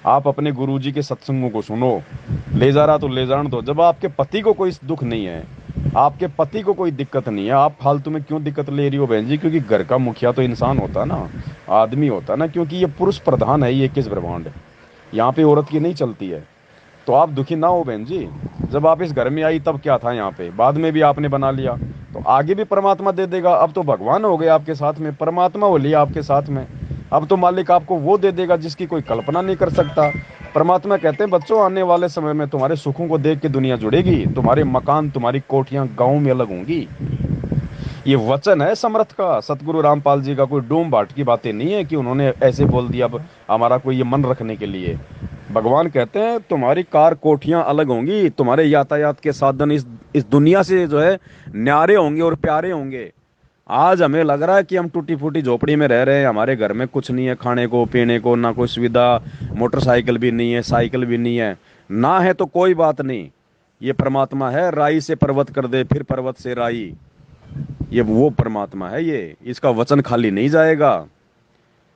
आप अपने गुरुजी के सत्संगों को सुनो। ले जा रहा तो ले जाने दो। जब आपके पति को कोई दुख नहीं है, आपके पति को कोई दिक्कत नहीं है, आप फालतू में क्यों दिक्कत ले रही हो बहन जी? क्योंकि घर का मुखिया तो इंसान होता है ना, आदमी होता है ना, क्योंकि ये पुरुष प्रधान है, ये 21 ब्रह्मांड, यहाँ पे औरत की नहीं चलती है। तो आप दुखी ना हो बहन जी। जब आप इस घर में आई तब क्या था यहाँ पे, बाद में भी आपने बना लिया, तो आगे भी परमात्मा दे देगा। अब तो भगवान हो गए आपके साथ में, परमात्मा हो लिया आपके साथ में। अब तो मालिक आपको वो दे देगा जिसकी कोई कल्पना नहीं कर सकता। परमात्मा कहते हैं बच्चों, आने वाले समय में तुम्हारे सुखों को देख के दुनिया जुड़ेगी, तुम्हारे मकान तुम्हारी कोठियां गाँव में अलग होंगी। ये वचन है समर्थ का, सतगुरु रामपाल जी का। कोई डूम बाट की बातें नहीं है कि उन्होंने ऐसे बोल दिया अब हमारा कोई ये मन रखने के लिए। भगवान कहते हैं तुम्हारी कार कोठियां अलग होंगी, तुम्हारे यातायात के साधन इस दुनिया से जो है न्यारे होंगे और प्यारे होंगे। आज हमें लग रहा है कि हम टूटी फूटी झोपड़ी में रह रहे हैं, हमारे घर में कुछ नहीं है, खाने को पीने को ना कोई सुविधा, मोटरसाइकिल भी नहीं है, साइकिल भी नहीं है। ना है तो कोई बात नहीं, ये परमात्मा है। राई से पर्वत कर दे, फिर पर्वत से राई, ये वो परमात्मा है। ये इसका वचन खाली नहीं जाएगा।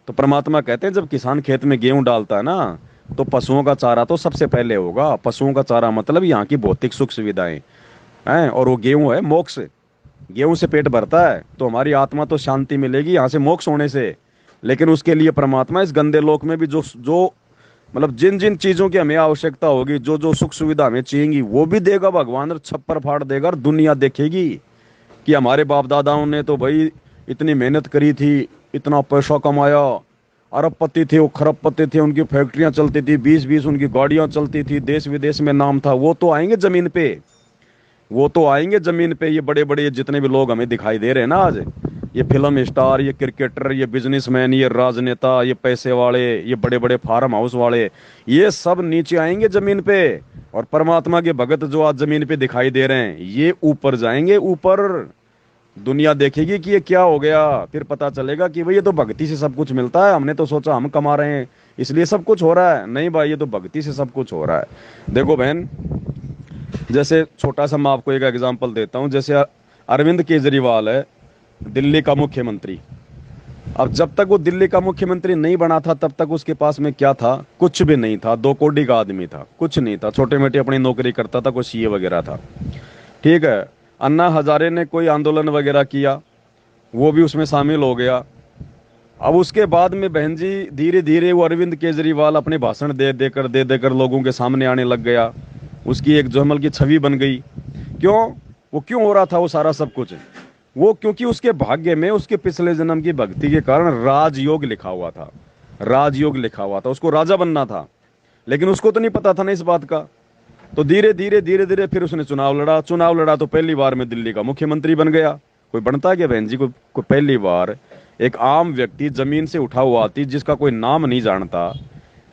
तो परमात्मा कहते हैं जब किसान खेत में गेहूं डालता है ना, तो पशुओं का चारा तो सबसे पहले होगा। पशुओं का चारा मतलब यहाँ की भौतिक सुख सुविधाएं। हैं, और वो गेहूं है मोक्ष। गेहूं से पेट भरता है तो हमारी आत्मा तो शांति मिलेगी यहाँ से मोक्ष होने से। लेकिन उसके लिए परमात्मा इस गंदे लोक में भी जो जो मतलब जिन जिन चीजों की हमें आवश्यकता होगी, जो जो सुख सुविधा हमें चाहिएगी, वो भी देगा भगवान, और छप्पर फाड़ देगा, और दुनिया देखेगी कि हमारे बाप दादाओं ने तो भाई इतनी मेहनत करी थी, इतना पैसा कमाया, अरबपति थे, वो खरबपति थे, उनकी फैक्ट्रियां चलती थी, 20-20 उनकी गाड़ियां चलती थी, देश विदेश में नाम था। वो तो आएंगे जमीन पे, वो तो आएंगे जमीन पे। ये बड़े बड़े जितने भी लोग हमें दिखाई दे रहे हैं ना आज, ये फिल्म स्टार, ये क्रिकेटर, ये बिजनेसमैन, ये राजनेता, ये पैसे वाले, ये बड़े बड़े फार्म हाउस वाले, ये सब नीचे आएंगे जमीन पे। और परमात्मा के भगत जो आज जमीन पे दिखाई दे रहे हैं, ये ऊपर जाएंगे, ऊपर। दुनिया देखेगी कि ये क्या हो गया, फिर पता चलेगा कि भाई ये तो भक्ति से सब कुछ मिलता है, हमने तो सोचा हम कमा रहे हैं इसलिए सब कुछ हो रहा है। नहीं भाई, ये तो भक्ति से सब कुछ हो रहा है। देखो बहन, जैसे छोटा सा मैं आपको एक एग्जांपल देता हूँ। जैसे अरविंद केजरीवाल है दिल्ली का मुख्यमंत्री। अब जब तक वो दिल्ली का मुख्यमंत्री नहीं बना था, तब तक उसके पास में क्या था? कुछ भी नहीं था। 2 कौड़ी का आदमी था, कुछ नहीं था, छोटे मोटे अपनी नौकरी करता था, कोई सीए वगैरह था। ठीक है, अन्ना हजारे ने कोई आंदोलन वगैरह किया, वो भी उसमें शामिल हो गया। अब उसके बाद में बहन जी धीरे धीरे वो अरविंद केजरीवाल अपने भाषण दे देकर लोगों के सामने आने लग गया। उसकी एक जोहमल की छवि बन गई। क्यों? वो क्यों हो रहा था वो सारा सब कुछ? वो क्योंकि उसके भाग्य में उसके पिछले जन्म की भक्ति के कारण राजयोग लिखा हुआ था। राजयोग लिखा हुआ था, उसको राजा बनना था। लेकिन उसको तो नहीं पता था ना इस बात का। तो धीरे धीरे फिर उसने चुनाव लड़ा तो पहली बार में दिल्ली का मुख्यमंत्री बन गया। कोई बनता है क्या बहन जी? कोई पहली बार एक आम व्यक्ति जमीन से उठा हुआ आती, जिसका कोई नाम नहीं जानता,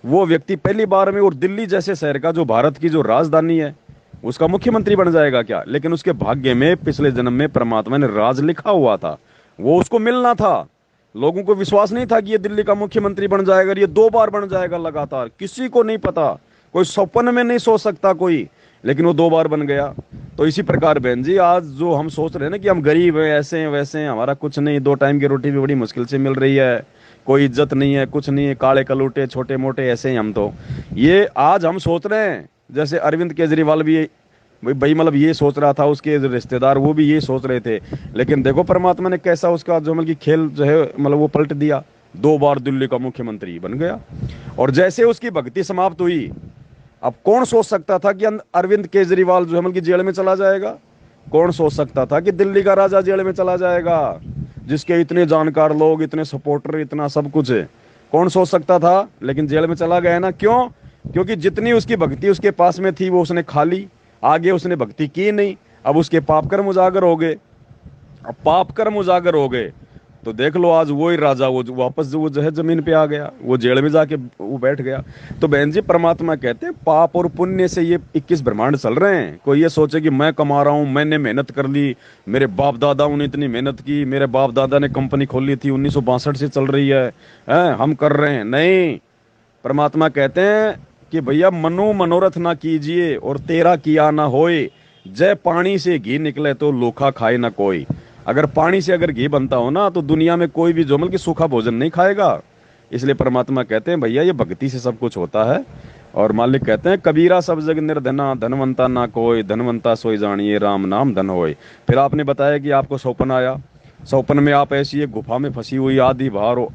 वो व्यक्ति पहली बार में, और दिल्ली जैसे शहर का जो भारत की जो राजधानी है, उसका मुख्यमंत्री बन जाएगा क्या? लेकिन उसके भाग्य में पिछले जन्म में परमात्मा ने राज लिखा हुआ था, वो उसको मिलना था। लोगों को विश्वास नहीं था कि ये दिल्ली का मुख्यमंत्री बन जाएगा, ये 2 बार बन जाएगा लगातार, किसी को नहीं पता, कोई सपन में नहीं सोच सकता कोई। लेकिन वो 2 बार बन गया। तो इसी प्रकार बहन जी आज जो हम सोच रहे हैं ना कि हम गरीब हैं, ऐसे हैं वैसे हैं, हमारा कुछ नहीं, 2 टाइम की रोटी भी बड़ी मुश्किल से मिल रही है, कोई इज्जत नहीं है, कुछ नहीं है, काले कलूटे छोटे मोटे ऐसे हैं हम तो, ये आज हम सोच रहे हैं। जैसे अरविंद केजरीवाल भी भाई मतलब ये सोच रहा था, उसके रिश्तेदार वो भी ये सोच रहे थे। लेकिन देखो परमात्मा ने कैसा उसका जो मतलब कि खेल जो है मतलब वो पलट दिया। 2 बार दिल्ली का मुख्यमंत्री बन गया। और जैसे उसकी भक्ति समाप्त हुई, अब कौन सोच सकता था कि अरविंद केजरीवाल जो है मतलब कि जेल में चला जाएगा? कौन सोच सकता था कि दिल्ली का राजा जेल में चला जाएगा, जिसके इतने जानकार लोग, इतने सपोर्टर, इतना सब कुछ है? कौन सोच सकता था? लेकिन जेल में चला गया ना। क्यों? क्योंकि जितनी उसकी भक्ति उसके पास में थी वो उसने खा ली, आगे उसने भक्ति की नहीं। अब उसके पाप कर्म उजागर हो गए। अब पाप कर्म उजागर हो गए तो देख लो आज वही राजा वो वापस वो जो है जमीन पे आ गया, वो जेल में जाके वो बैठ गया। तो बहन जी परमात्मा कहते हैं पाप और पुण्य से ये 21 ब्रह्मांड चल रहे हैं। कोई ये सोचे कि मैं कमा रहा हूं, मैंने मेहनत कर ली, मेरे बाप दादाओं ने इतनी मेहनत की, मेरे बाप दादा ने कंपनी खोली थी 1962 से चल रही है, हम कर रहे हैं। नहीं, परमात्मा कहते हैं कि भैया मनु मनोरथ ना कीजिए और तेरा किया ना होए, जय पानी से घी निकले तो लोखा खाए ना कोई। अगर पानी से अगर घी बनता हो ना तो दुनिया में कोई भी जोमल की सूखा भोजन नहीं खाएगा। इसलिए परमात्मा कहते हैं भैया ये भक्ति से सब कुछ होता है। और मालिक कहते हैं कबीरा सब जग निर्धना, धनवंता ना कोई, धनवंता सोई जानिए राम नाम धन होए। फिर आपने बताया कि आपको सौपन आया, सौपन में आप ऐसी एक गुफा में फंसी हुई, आधी बाहर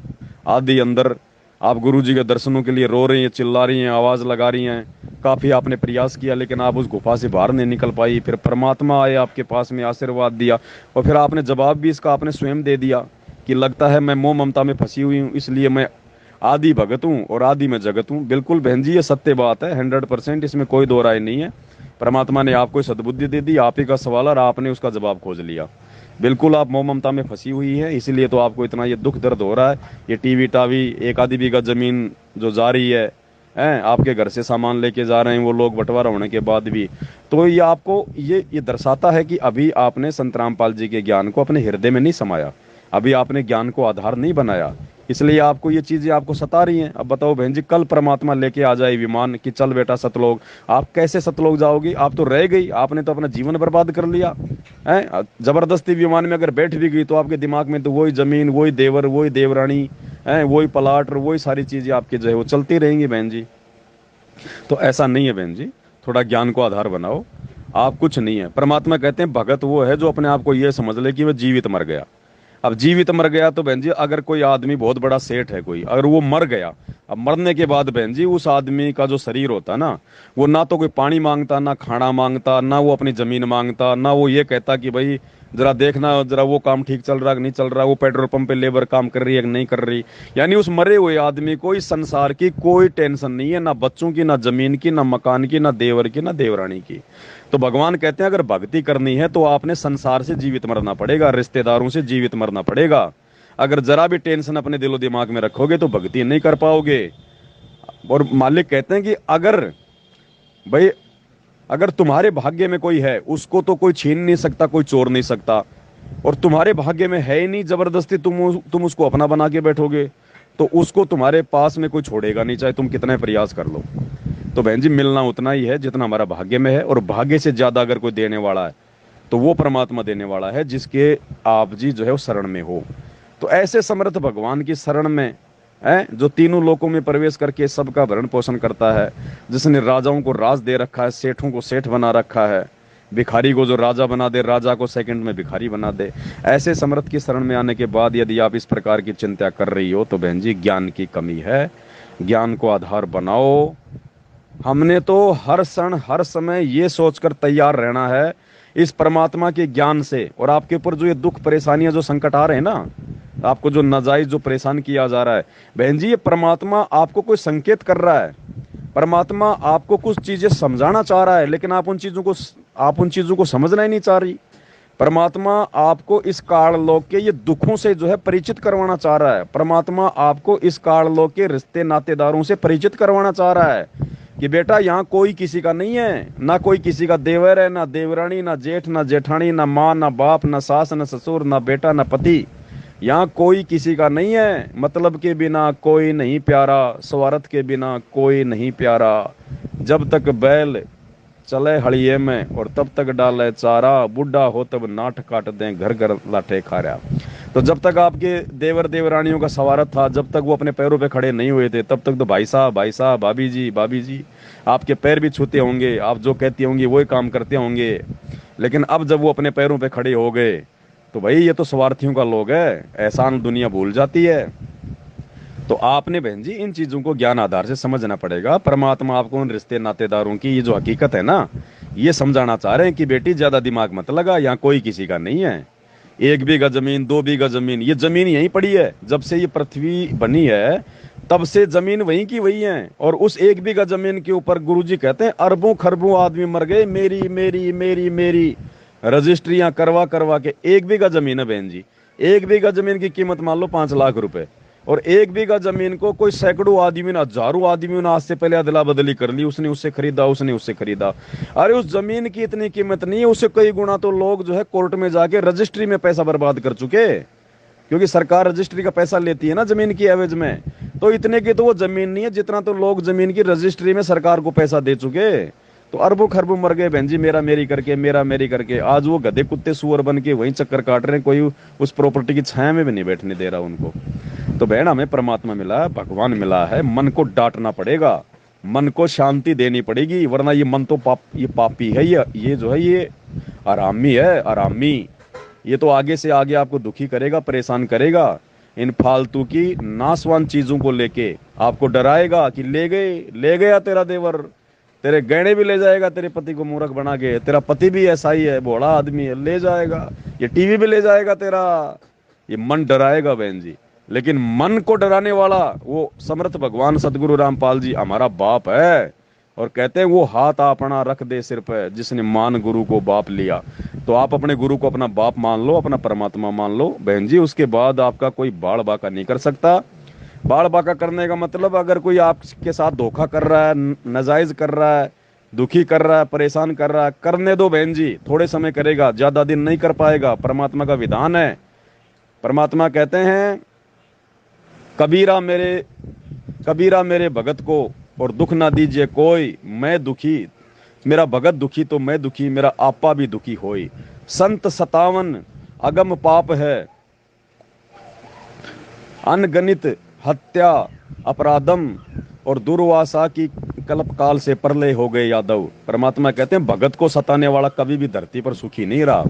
आधी अंदर, आप गुरु जी के दर्शनों के लिए रो रही हैं, चिल्ला रही हैं, आवाज लगा रही हैं, काफी आपने प्रयास किया लेकिन आप उस गुफा से बाहर नहीं निकल पाई। फिर परमात्मा आए आपके पास में, आशीर्वाद दिया, और फिर आपने जवाब भी इसका आपने स्वयं दे दिया कि लगता है मैं मोह ममता में फंसी हुई हूँ, इसलिए मैं आदि भगत हूँ और आदि में जगत हूँ। बिल्कुल बहन जी ये सत्य बात है, 100%, इसमें कोई दो राय नहीं है। परमात्मा ने आपको सद्बुद्धि दे दी, आप ही का सवाल और आपने उसका जवाब खोज लिया। बिल्कुल आप मोह ममता में फंसी हुई है, इसीलिए तो आपको इतना ये दुख दर्द हो रहा है। ये टीवी टावी 1 आधी बीघा जमीन जो जा रही है, आपके घर से सामान लेके जा रहे हैं वो लोग बंटवारा होने के बाद भी। तो ये आपको ये दर्शाता है कि अभी आपने संत रामपाल जी के ज्ञान को अपने हृदय में नहीं समाया, अभी आपने ज्ञान को आधार नहीं बनाया, इसलिए आपको ये चीजें आपको सता रही हैं। अब बताओ बहन जी, कल परमात्मा लेके आ जाए विमान कि चल बेटा सतलोक, आप कैसे सतलोक जाओगी? आप तो रह गई, आपने तो अपना जीवन बर्बाद कर लिया है। जबरदस्ती विमान में अगर बैठ भी गई तो आपके दिमाग में तो वही जमीन, वही देवर, वही देवरानी है, वही प्लाट और वही सारी चीजें आपकी जो है वो चलती रहेंगी बहन जी। तो ऐसा नहीं है बहन जी, थोड़ा ज्ञान को आधार बनाओ। आप कुछ नहीं है। परमात्मा कहते हैं भगत वो है जो अपने आप को ये समझ ले कि वह जीवित मर गया। अब जीवित मर गया तो बहन जी, अगर कोई आदमी बहुत बड़ा सेठ है कोई, अगर वो मर गया, अब मरने के बाद बहन जी उस आदमी का जो शरीर होता है ना, वो ना तो कोई पानी मांगता, ना खाना मांगता, ना वो अपनी जमीन मांगता, ना वो ये कहता कि भाई जरा देखना जरा वो काम ठीक चल रहा है कि नहीं चल रहा, वो पेट्रोल पंप पे लेबर काम कर रही है कि नहीं कर रही। यानी उस मरे हुए आदमी को इस संसार की कोई टेंशन नहीं है, ना बच्चों की, ना जमीन की, ना मकान की, ना देवर की, ना देवरानी की। तो भगवान कहते हैं अगर भक्ति करनी है तो आपने संसार से जीवित मरना पड़ेगा, रिश्तेदारों से जीवित मरना पड़ेगा। अगर जरा भी टेंशन अपने दिलो दिमाग में रखोगे तो भक्ति नहीं कर पाओगे। और मालिक कहते हैं कि अगर भाई अगर तुम्हारे भाग्य में कोई है उसको तो कोई छीन नहीं सकता, कोई चोर नहीं सकता, और तुम्हारे भाग्य में है ही नहीं, जबरदस्ती तुम उसको अपना बना के बैठोगे तो उसको तुम्हारे पास में कोई छोड़ेगा नहीं, चाहे तुम कितना प्रयास कर लो। तो बहन जी मिलना उतना ही है जितना हमारा भाग्य में है, और भाग्य से ज्यादा अगर कोई देने वाला है तो वो परमात्मा देने वाला है जिसके आप जी जो है वो शरण में हो। तो ऐसे समर्थ भगवान की शरण में है जो तीनों लोकों में प्रवेश करके सबका भरण पोषण करता है, जिसने राजाओं को राज दे रखा है, सेठों को सेठ बना रखा है, भिखारी को जो राजा बना दे, राजा को सेकंड में भिखारी बना दे। ऐसे समर्थ की शरण में आने के बाद यदि आप इस प्रकार की चिंता कर रही हो तो बहन जी ज्ञान की कमी है। ज्ञान को आधार बनाओ। हमने तो हर क्षण हर समय ये सोचकर तैयार रहना है इस परमात्मा के ज्ञान से। और आपके ऊपर जो ये दुख परेशानियां जो संकट आ रहे हैं ना, आपको जो नाजायज जो परेशान किया जा रहा है, बहन जी ये परमात्मा आपको कोई संकेत कर रहा है। परमात्मा आपको कुछ चीजें समझाना चाह रहा है, लेकिन आप उन चीजों को समझना ही नहीं चाह रही। परमात्मा आपको इस काललोक के ये दुखों से जो है परिचित करवाना चाह रहा है। परमात्मा आपको इस काललोक के रिश्ते नातेदारों से परिचित करवाना चाह रहा है कि बेटा यहाँ कोई किसी का नहीं है, ना कोई किसी का देवर है, ना देवरानी, ना जेठ, ना जेठानी, ना माँ, ना बाप, ना सास, ना ससुर, ना बेटा, ना पति। यहाँ कोई किसी का नहीं है। मतलब के बिना कोई नहीं प्यारा, स्वार्थ के बिना कोई नहीं प्यारा। जब तक बैल चले हड़िये में और तब तक डाले चारा, बुढ़ा हो तब नाट काट दें घर घर लाठे खारा। तो जब तक आपके देवर देवरानियों का स्वार्थ था, जब तक वो अपने पैरों पे खड़े नहीं हुए थे, तब तक तो भाई साहब भाभी जी आपके पैर भी छूते होंगे, आप जो कहती होंगी वही काम करते होंगे। लेकिन अब जब वो अपने पैरों पे खड़े हो गए तो भाई ये तो स्वार्थियों का लोग है, एहसान दुनिया भूल जाती है। तो आपने बहन जी इन चीजों को ज्ञान आधार से समझना पड़ेगा। परमात्मा आपको उन रिश्ते नातेदारों की ये जो हकीकत है ना, ये समझाना चाह रहे हैं कि बेटी ज्यादा दिमाग मत लगा, यहाँ कोई किसी का नहीं है। 1 बीघा जमीन, 2 बीघा जमीन, ये जमीन यहीं पड़ी है। जब से ये पृथ्वी बनी है तब से जमीन वहीं की वही है। और उस 1 बीघा जमीन के ऊपर गुरुजी कहते हैं अरबों खरबों आदमी मर गए, मेरी मेरी मेरी मेरी रजिस्ट्रियां करवा करवा के। 1 बीघा जमीन है बहन जी, 1 बीघा जमीन की कीमत मान लो 5 लाख रुपए, और 1 बीघा जमीन को कोई सैकड़ों आदमी ने, हजारों आदमियों ने आज से पहले अदला बदली कर ली। उसने उससे खरीदा, उसने उससे खरीदा। अरे उस जमीन की इतनी कीमत नहीं है, उससे कई गुना तो लोग जो है कोर्ट में जाके रजिस्ट्री में पैसा बर्बाद कर चुके, क्योंकि सरकार रजिस्ट्री का पैसा लेती है ना जमीन की एवज में। तो इतने की तो वो जमीन नहीं है जितना तो लोग जमीन की रजिस्ट्री में सरकार को पैसा दे चुके। तो अरबों खरबों मर गए बहन जी, मेरा मेरी करके, मेरा मेरी करके। आज वो गधे कुत्ते सुअर बन के वहीं चक्कर काट रहे हैं, कोई उस प्रॉपर्टी की छाया में भी नहीं बैठने दे रहा उनको। तो बहन हमें परमात्मा मिला है, भगवान मिला है, मन को डांटना पड़ेगा, मन को शांति देनी पड़ेगी, वरना ये मन तो ये पापी है, ये जो है ये आरामी है, आरामी। ये तो आगे से आगे आपको दुखी करेगा, परेशान करेगा। इन फालतू की नासवान चीजों को लेके आपको डराएगा कि ले गया तेरा देवर, तेरे गहने भी ले जाएगा, तेरे पति को मूर्ख बना के। तेरा पति भी ऐसा ही है, भोला आदमी है, ले जाएगा। ये टीवी भी ले जाएगा तेरा। ये मन डराएगा बहन जी, लेकिन मन को डराने वाला वो समर्थ भगवान सदगुरु रामपाल जी हमारा बाप है। और कहते हैं वो हाथ अपना रख दे सिर पे जिसने मान गुरु को बाप लिया। तो आप अपने गुरु को अपना बाप मान लो, अपना परमात्मा मान लो बहन जी। उसके बाद आपका कोई बाड़ बाका नहीं कर सकता। बाड़ बाका करने का मतलब अगर कोई आपके साथ धोखा कर रहा है, नाजायज कर रहा है, दुखी कर रहा है, परेशान कर रहा है, करने दो बहन जी। थोड़े समय करेगा, ज्यादा दिन नहीं कर पाएगा। परमात्मा का विधान है। परमात्मा कहते हैं कबीरा मेरे भगत को और दुख ना दीजिए कोई, मैं दुखी मेरा भगत दुखी तो मैं दुखी, मेरा आपा भी दुखी होई। संत 57 अगम पाप है, अनगणित हत्या अपराधम, और दुर्वासा की कल्प काल से प्रलय हो गए यादव। परमात्मा कहते हैं भगत को सताने वाला कभी भी धरती पर सुखी नहीं रहा।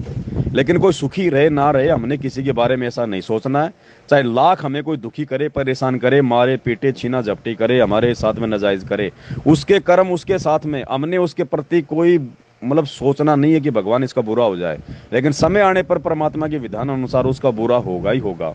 लेकिन कोई सुखी रहे ना रहे, हमने किसी के बारे में ऐसा नहीं सोचना है। चाहे लाख हमें कोई दुखी करे, परेशान करे, मारे पीटे छीना झपटी करे, हमारे साथ में नाजायज करे, उसके कर्म उसके साथ में, हमने उसके प्रति कोई मतलब सोचना नहीं है कि भगवान इसका बुरा हो जाए। लेकिन समय आने पर परमात्मा के विधान अनुसार उसका बुरा होगा ही होगा।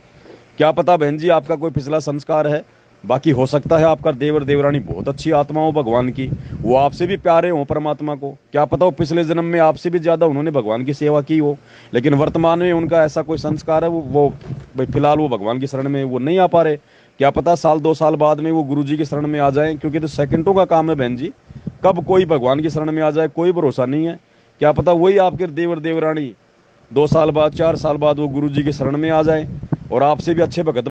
क्या पता बहन जी आपका कोई पिछला संस्कार है, बाकी हो सकता है आपका देवर देवरानी बहुत अच्छी आत्मा हो भगवान की, वो आपसे भी प्यारे हो परमात्मा को। क्या पता वो पिछले जन्म में आपसे भी ज्यादा उन्होंने भगवान की सेवा की हो, लेकिन वर्तमान में उनका ऐसा कोई संस्कार है, वो भाई फिलहाल वो भगवान की शरण में वो नहीं आ पा रहे। क्या पता साल 2 साल बाद में वो गुरु जी की शरण में आ जाएं, क्योंकि तो सेकंडों का काम है बहन जी। कब कोई भगवान की शरण में आ जाए कोई भरोसा नहीं है। क्या पता वही आपके देवर देवरानी 2 साल बाद 4 साल बाद वो गुरु जी की शरण में आ जाए और आपसे भी अच्छे भगत